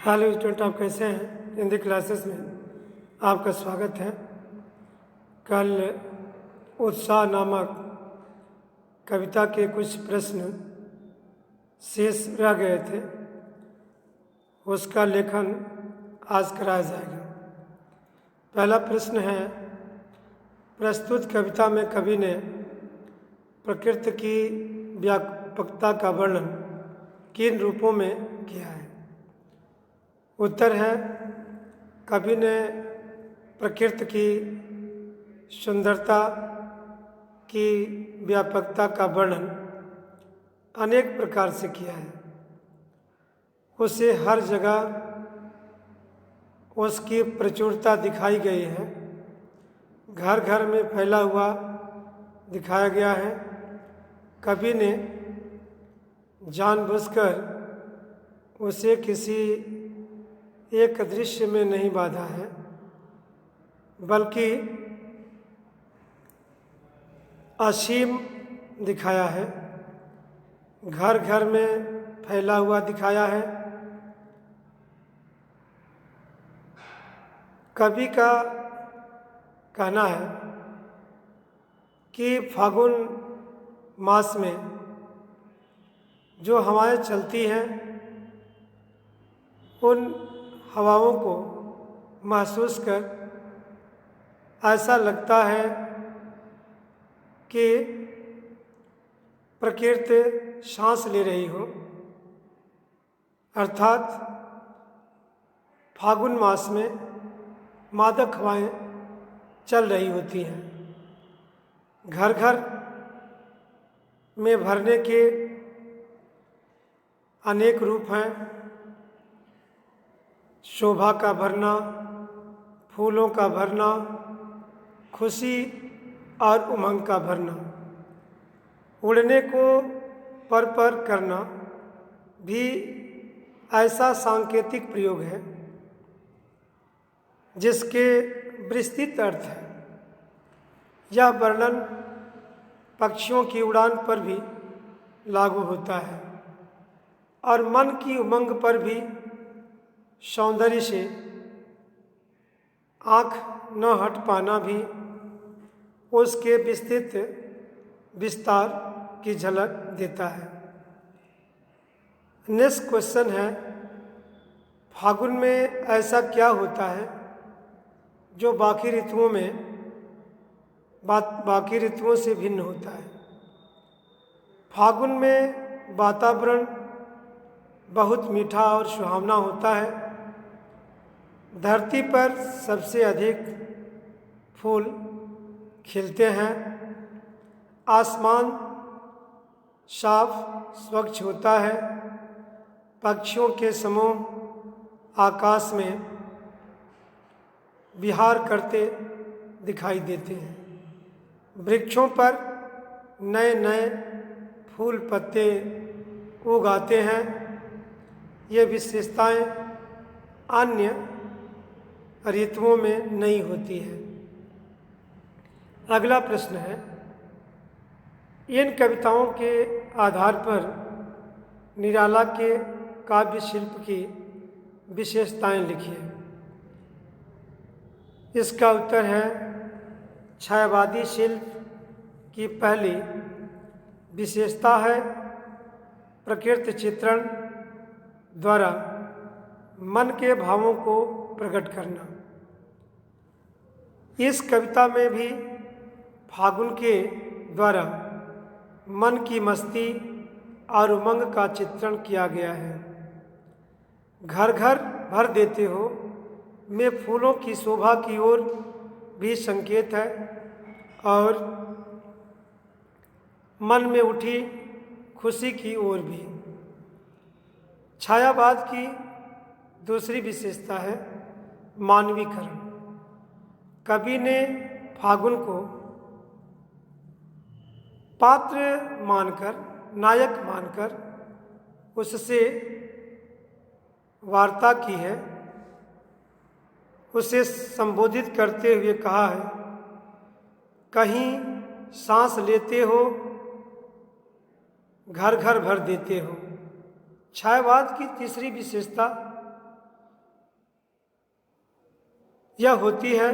Hello student, आप कैसे हैं? हिंदी क्लासेस में आपका स्वागत है। कल उत्साह नामक कविता के कुछ प्रश्न शेष रह गए थे, उसका लेखन आज कराया जाएगा। पहला प्रश्न है, प्रस्तुत कविता में कवि ने प्रकृति की व्यापकता का वर्णन किन रूपों में किया है? उत्तर है, कवि ने प्रकृति की सुंदरता की व्यापकता का वर्णन अनेक प्रकार से किया है। उसे हर जगह उसकी प्रचुरता दिखाई गई है, घर घर में फैला हुआ दिखाया गया है। कवि ने जानबूझकर उसे किसी एक दृश्य में नहीं बांधा है, बल्कि असीम दिखाया है, घर घर में फैला हुआ दिखाया है। कवि का कहना है कि फागुन मास में जो हवाएं चलती हैं, उन हवाओं को महसूस कर ऐसा लगता है कि प्रकृति सांस ले रही हो। अर्थात फागुन मास में मादक हवाएं चल रही होती हैं। घर घर में भरने के अनेक रूप हैं। शोभा का भरना, फूलों का भरना, खुशी और उमंग का भरना, उड़ने को पर करना भी ऐसा सांकेतिक प्रयोग है जिसके विस्तृत अर्थ है। यह वर्णन पक्षियों की उड़ान पर भी लागू होता है और मन की उमंग पर भी। सौंदर्य से आँख न हट पाना भी उसके विस्तृत विस्तार की झलक देता है। नेक्स्ट क्वेश्चन है, फागुन में ऐसा क्या होता है जो बाकी ऋतुओं से भिन्न होता है? फागुन में वातावरण बहुत मीठा और सुहावना होता है। धरती पर सबसे अधिक फूल खिलते हैं। आसमान साफ स्वच्छ होता है। पक्षियों के समूह आकाश में विहार करते दिखाई देते हैं। वृक्षों पर नए नए फूल पत्ते उग आते हैं। ये विशेषताएं अन्य ऋतुओं में नहीं होती है। अगला प्रश्न है, इन कविताओं के आधार पर निराला के काव्य शिल्प की विशेषताएं लिखिए। इसका उत्तर है, छायावादी शिल्प की पहली विशेषता है प्रकृति चित्रण द्वारा मन के भावों को प्रकट करना। इस कविता में भी फागुन के द्वारा मन की मस्ती और उमंग का चित्रण किया गया है। घर घर भर देते हो में फूलों की शोभा की ओर भी संकेत है और मन में उठी खुशी की ओर भी। छायावाद की दूसरी विशेषता है मानवीकरण। कवि ने फागुन को पात्र मानकर, नायक मानकर उससे वार्ता की है। उसे संबोधित करते हुए कहा है, कहीं सांस लेते हो, घर घर भर देते हो। छायावाद की तीसरी विशेषता यह होती है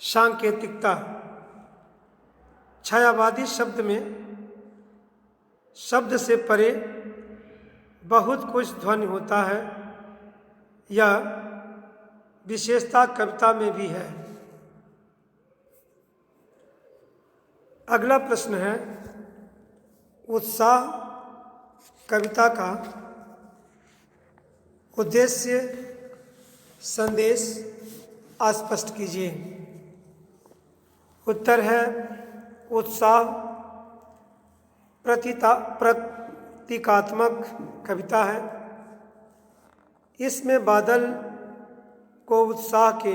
सांकेतिकता। छायावादी शब्द में शब्द से परे बहुत कुछ ध्वनि होता है। यह विशेषता कविता में भी है। अगला प्रश्न है, उत्साह कविता का उद्देश्य संदेश स्पष्ट कीजिए। उत्तर है, उत्साह प्रतीकात्मक कविता है। इसमें बादल को उत्साह के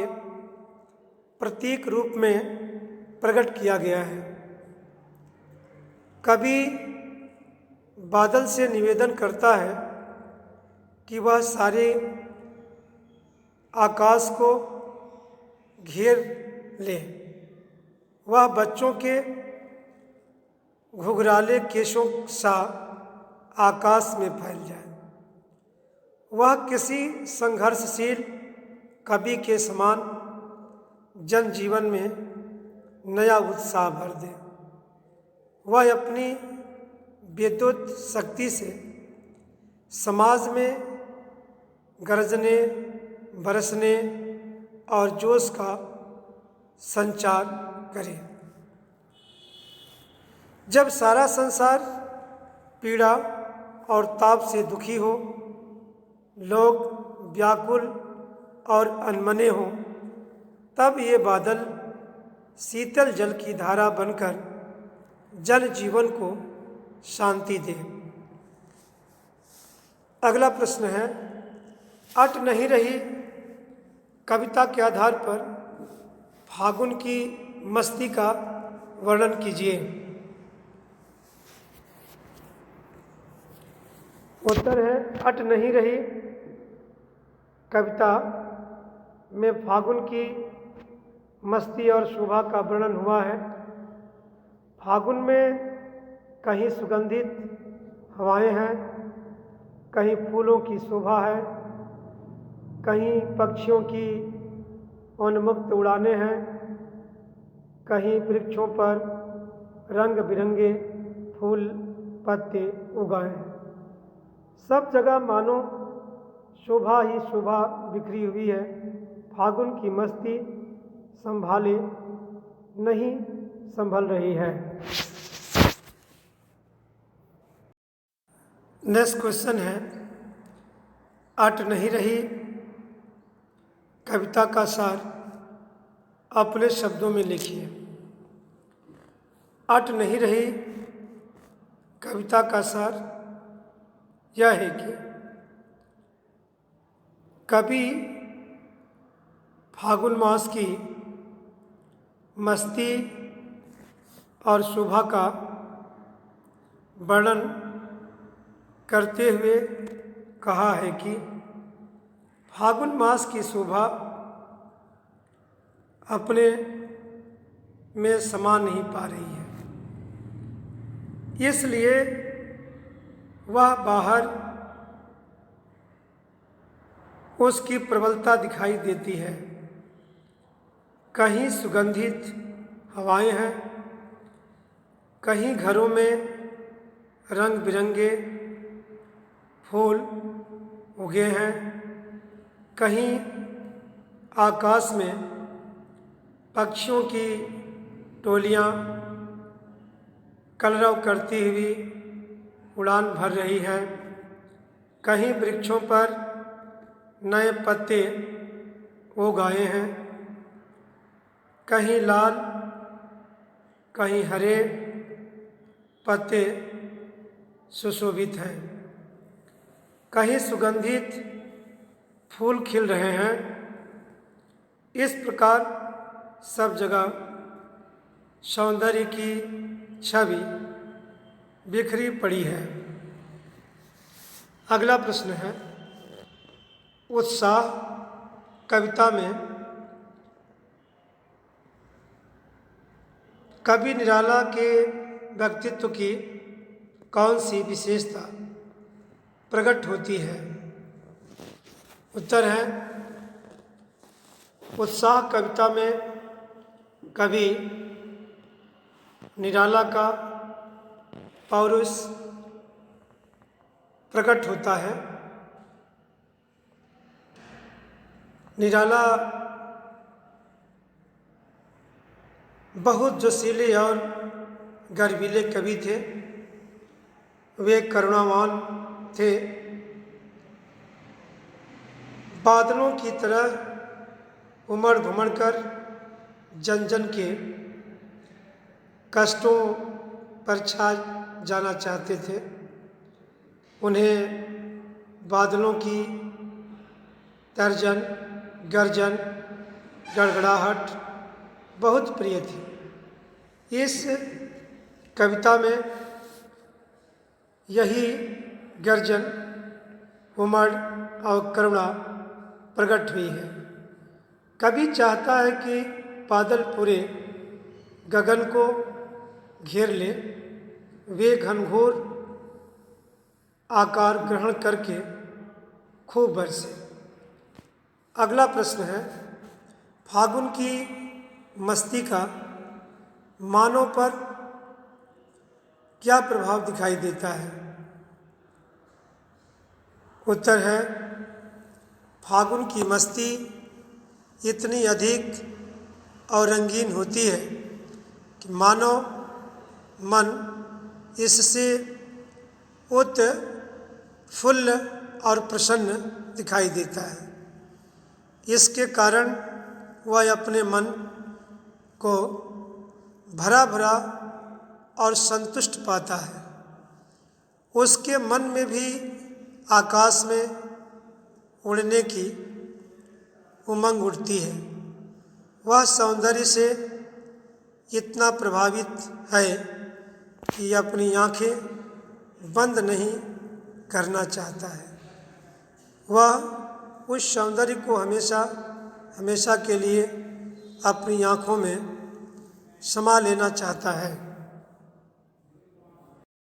प्रतीक रूप में प्रकट किया गया है। कवि बादल से निवेदन करता है कि वह सारे आकाश को घेर ले, वह बच्चों के घुघराले केशों सा आकाश में फैल जाए, वह किसी संघर्षशील कवि के समान जनजीवन में नया उत्साह भर दे। वह अपनी विद्युत शक्ति से समाज में गरजने, बरसने और जोश का संचार करे। जब सारा संसार पीड़ा और ताप से दुखी हो, लोग व्याकुल और अनमने हों, तब ये बादल शीतल जल की धारा बनकर जन जीवन को शांति दे। अगला प्रश्न है, अट नहीं रही कविता के आधार पर फागुन की मस्ती का वर्णन कीजिए। उत्तर है, अट नहीं रही कविता में फागुन की मस्ती और शोभा का वर्णन हुआ है। फागुन में कहीं सुगंधित हवाएं हैं, कहीं फूलों की शोभा है, कहीं पक्षियों की उन्मुक्त उड़ानें हैं, कहीं वृक्षों पर रंग बिरंगे फूल पत्ते उगाए हैं। सब जगह मानो शोभा ही शोभा बिखरी हुई है। फागुन की मस्ती संभाले नहीं संभल रही है। नेक्स्ट क्वेश्चन है, अट नहीं रही कविता का सार अपने शब्दों में लिखिए। अट नहीं रही कविता का सार यह है कि कवि फागुन मास की मस्ती और शोभा का वर्णन करते हुए कहा है कि फागुन मास की शोभा अपने में समा नहीं पा रही है, इसलिए वह बाहर उसकी प्रबलता दिखाई देती है। कहीं सुगंधित हवाएं हैं, कहीं घरों में रंग बिरंगे फूल उगे हैं, कहीं आकाश में पक्षियों की टोलियां कलरव करती हुई उड़ान भर रही है, कहीं वृक्षों पर नए पत्ते उग आए हैं, कहीं लाल कहीं हरे पत्ते सुशोभित हैं, कहीं सुगंधित फूल खिल रहे हैं। इस प्रकार सब जगह सौंदर्य की छवि बिखरी पड़ी है। अगला प्रश्न है, उत्साह कविता में कवि निराला के व्यक्तित्व की कौन सी विशेषता प्रकट होती है? उत्तर है उत्साह कविता में कवि निराला का पौरुष प्रकट होता है। निराला बहुत जोशीले और गर्वीले कवि थे। वे करुणावान थे। बादलों की तरह उमड़ घुमड़ कर जन जन के कष्टों पर छा जाना चाहते थे। उन्हें बादलों की तर्जन, गर्जन, गड़गड़ाहट बहुत प्रिय थी। इस कविता में यही गर्जन, उमड़ और करुणा प्रकट हुई है। कवि चाहता है कि बादल पूरे गगन को घेर ले, वे घनघोर आकार ग्रहण करके खूब बरसे। अगला प्रश्न है, फागुन की मस्ती का मानव पर क्या प्रभाव दिखाई देता है? उत्तर है फागुन की मस्ती इतनी अधिक और रंगीन होती है कि मानव मन इससे उत्फुल्ल और प्रसन्न दिखाई देता है। इसके कारण वह अपने मन को भरा भरा और संतुष्ट पाता है। उसके मन में भी आकाश में उड़ने की उमंग उठती है। वह सौंदर्य से इतना प्रभावित है कि अपनी आंखें बंद नहीं करना चाहता है। वह उस सौंदर्य को हमेशा के लिए अपनी आँखों में समा लेना चाहता है।